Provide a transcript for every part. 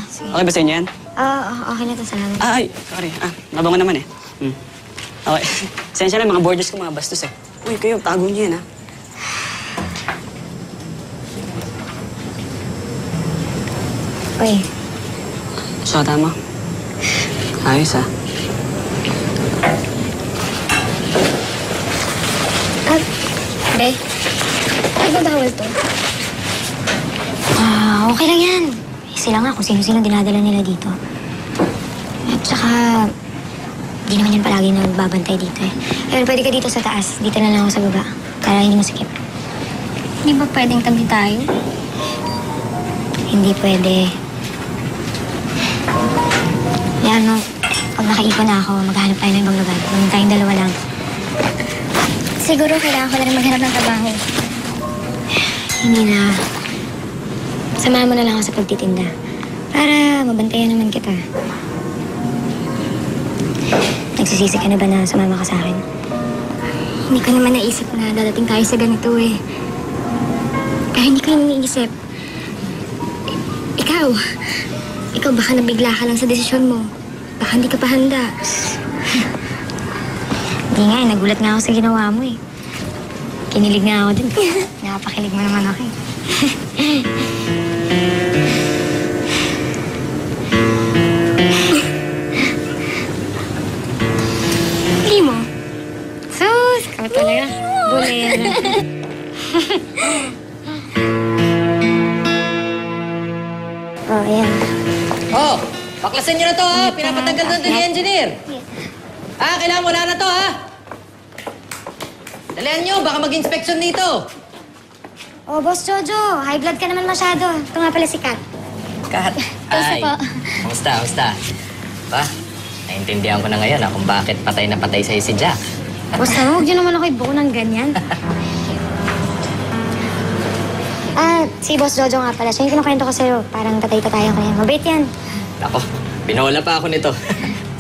Sige. Okay ba sa inyo yan? Okay na to, salamat. Ay, sorry. Nabango naman eh. Okay. Sensya na, mga borders ko mga bastos eh. Uy, kayo, tago niyo yan, ha? Uy. Sota mo. Ayos, ha? Be, ano ba bawal to? Okay lang yan. Sila nga kung sino-sino dinadala nila dito. At saka, di naman yan palagi nagbabantay dito eh. Pero pwede ka dito sa taas. Dito na lang ako sa baba. Para hindi masikip. Hindi ba pwedeng tabi tayo? Hindi pwede. Yan, no. Pag nakaipon na ako, maghahanap tayo ng ibang lugar. Maging tayong dalawa lang. Siguro kailangan ko na rin maghanap ng trabaho. Hindi na. Samahan mo na lang ako sa pagtitinda. Para mabantayan naman kita. Nagsisisi ka na ba na sumama ka sa akin? Hindi ko naman naisip na dadating tayo sa ganito eh. Pero hindi ko naman naisip. Ikaw baka nabigla ka lang sa desisyon mo. Baka hindi ka pa handa. Hindi nga eh, nagulat nga ako sa ginawa mo eh. Kinilig nga ako din. Nakapakilig mo naman ako eh. Hindi mo? Sus, ikaw talaga. Bulera. Ayan. Baklasin nyo na to, ha? Pinapatanggal doon ni engineer. Kailangan wala na to, ha? Dalihan nyo, baka mag-inspection dito. Boss Jojo, high blood ka naman masyado. Ito nga pala si Kat. Kat. Kamusta po? Kamusta? Pa, naintindihan ko na ngayon, kung bakit patay na patay sa'yo si Jack. Boss huwag nyo naman ako ibuko ng ganyan. Si Boss Jojo nga pala. Siya yung kinukwento ko sa'yo. Parang tatay-tataya ko yan. Mabait yan. Ako, binola pa ako nito.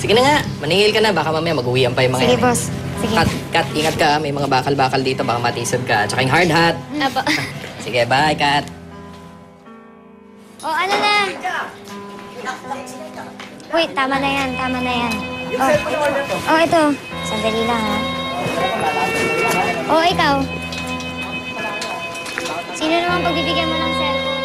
Sige na nga, maningil ka na. Baka mamaya mag-uwian pa yung mga Sige, yan. boss. Sige. Kat, ingat ka. May mga bakal-bakal dito. Baka matisod ka. Tsaka yung hard hat. Apo. Sige, bye, Kat. Ano na? Wait, tama na yan. Ito. Sandali lang, ha? Ikaw. Sino naman pagbibigyan mo ng cellphone?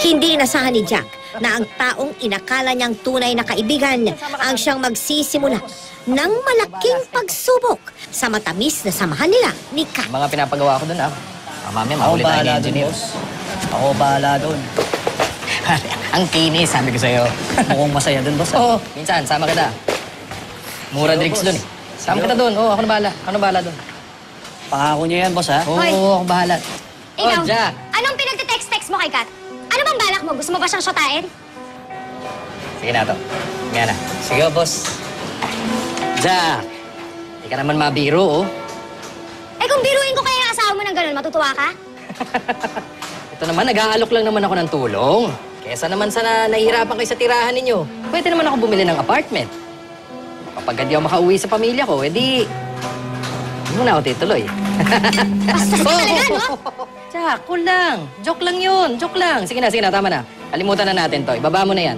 Hindi inasahan ni Jack na ang taong inakala niyang tunay na kaibigan ang siyang magsisimula ng malaking pagsubok sa matamis na samahan nila ni Kat. Mga pinapagawa ko dun, mamaya mahuli tayo ni engineer. Ako bahala doon. Ang kinis, sabi ko sa'yo. Mukhang masaya doon, boss. Oo, minsan, sama kita. Mura drinks dun eh. Sama kita dun. Oo, ako na bahala dun. Pangako niya yan, boss, ha? Oo, Hoy. ako bahala. Ikaw, Jack. anong pinagte-text mo kay Kat? Ano bang balak mo? Gusto mo ba siyang shotain? Sige na to. Nga na. Sige, boss. Jack. Hindi ka naman mabiro, oh. Kung biruin ko kaya yung asawa mo ng ganun, matutuwa ka? Ito naman, nag-aalok lang naman ako ng tulong. Kesa naman sa nahihirapan kayo sa tirahan ninyo. Pwede naman ako bumili ng apartment. Kapag hindi ako makauwi sa pamilya ko, edi... Hindi mo na ako tituloy. Basta ka talaga, no? Jack, cool lang. Joke lang yun. Joke lang. Sige na, tama na. Kalimutan na natin to. Ibaba mo na yan.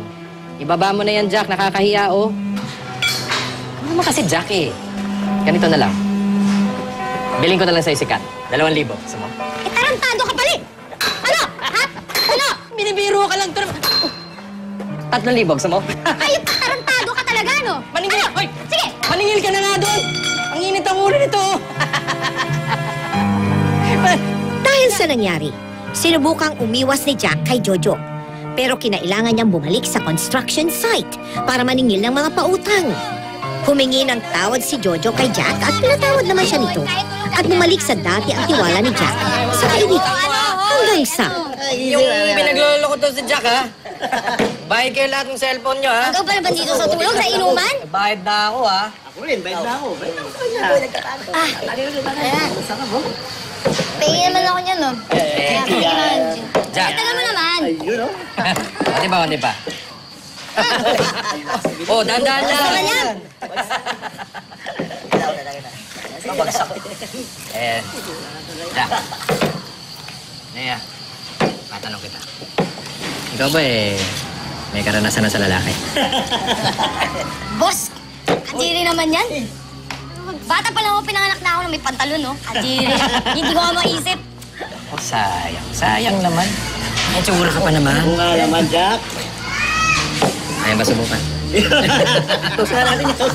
Ibaba mo na yan, Jack. Nakakahiya, oh. Ano naman kasi, Jack, eh. Ganito na lang. Biling ko na lang sa'yo si Kat. 2,000. Gusto mo? Tarantado ka pala! Ano? Ha? Ano? Binibiro ka lang to. 3,000. Gusto mo? Ay, tarantado ka talaga, no? Maningil! Ano? Hoy! Sige! Maningil ka na nga doon! Ang init ang ulo nito! Dahil sa nangyari, sinubukang umiwas ni Jack kay Jojo. Pero kinailangan niyang bumalik sa construction site para maningil ng mga pautang. Humingi ng tawad si Jojo kay Jack at pinatawad naman siya nito. At bumalik sa dati ang tiwala ni Jack sa kaibigan. Hanggang sa... Yung pinaglolo ko to si Jack, ha? Bayad kayo lahat ng cellphone nyo, ha? Ikaw pa naman dito sa tulong, sa inuman? Bayad na ako, ha? Ayan. Pahingin naman ako niyan, no? Jack. Tagal mo naman. Hindi pa. Oh, dahan-dahan lang. Gusto ka niyan? Jack. Naya. Tatanong kita. Ikaw ba may karanasan na sa lalaki? Boss, kadiri naman yan. Bata pa lang ako, pinanganak na ako na may pantalon, no? Kadiri. Hindi ko nga maisip. Oh, sayang. Sayang naman. May tsura ka pa naman. Oo nga naman, Jack. Ayaw ba subukan? Tapos na natin ito.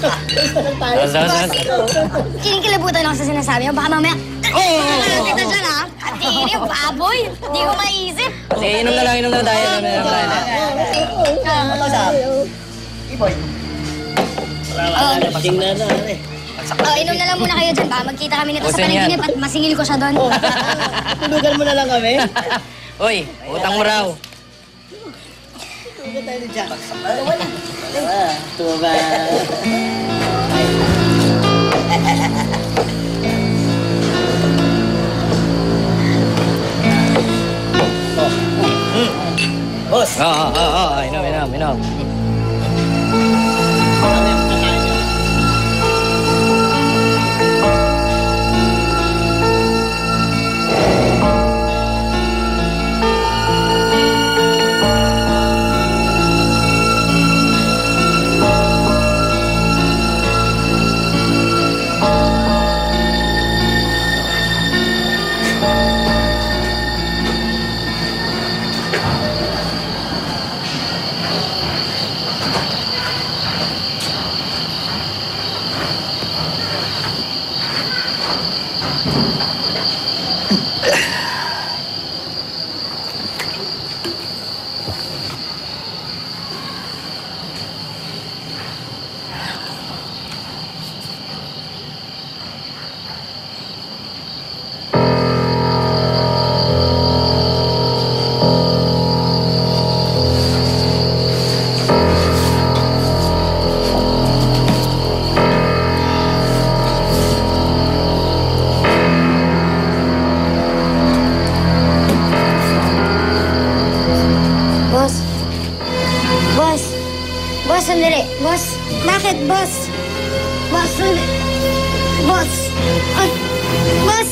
Kinikilabutan ako sa sinasabi mo. Baka mamaya, kita dyan, ha? Kadiri, baboy. Hindi ko maisip. Sige, inom na lang tayo. Iboy. Tingnan na, Inom na lang muna kayo dyan. Baka magkita kami nito sa Usin yan. panaginip at masingil ko siya doon. Tulugan mo na lang kami. Uy, utang mo raw. Tulugan tayo ni Jack. Tuba. Boss. Oo. Inom. Boss, sandali. Boss, bakit, boss? Boss, sandali. Boss. Boss!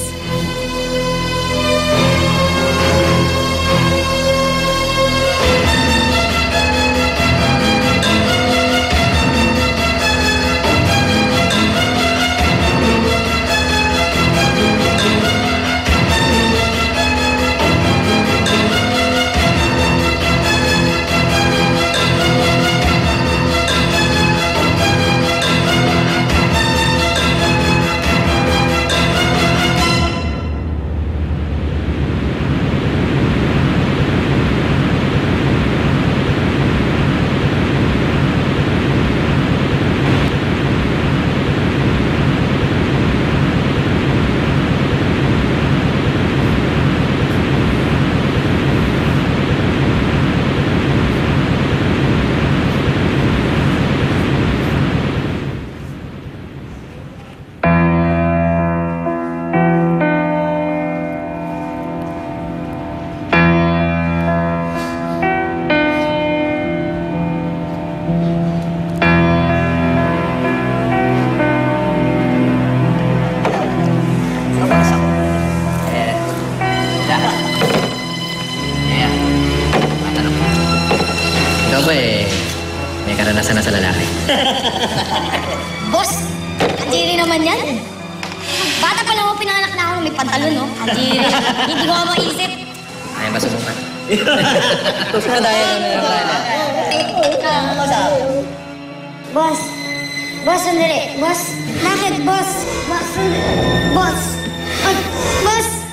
Ikaw ba may karanasan na sa lalaki? Boss, kadiri naman yan. Bata pa lang ako, pinanganak na ako na may pantalon, no? Kadiri. Hindi ko nga maisip. Ayaw ba subukan? Tapos na tayo. Boss, boss, sandali. Boss, bakit, boss? Boss, sandali. Boss, boss!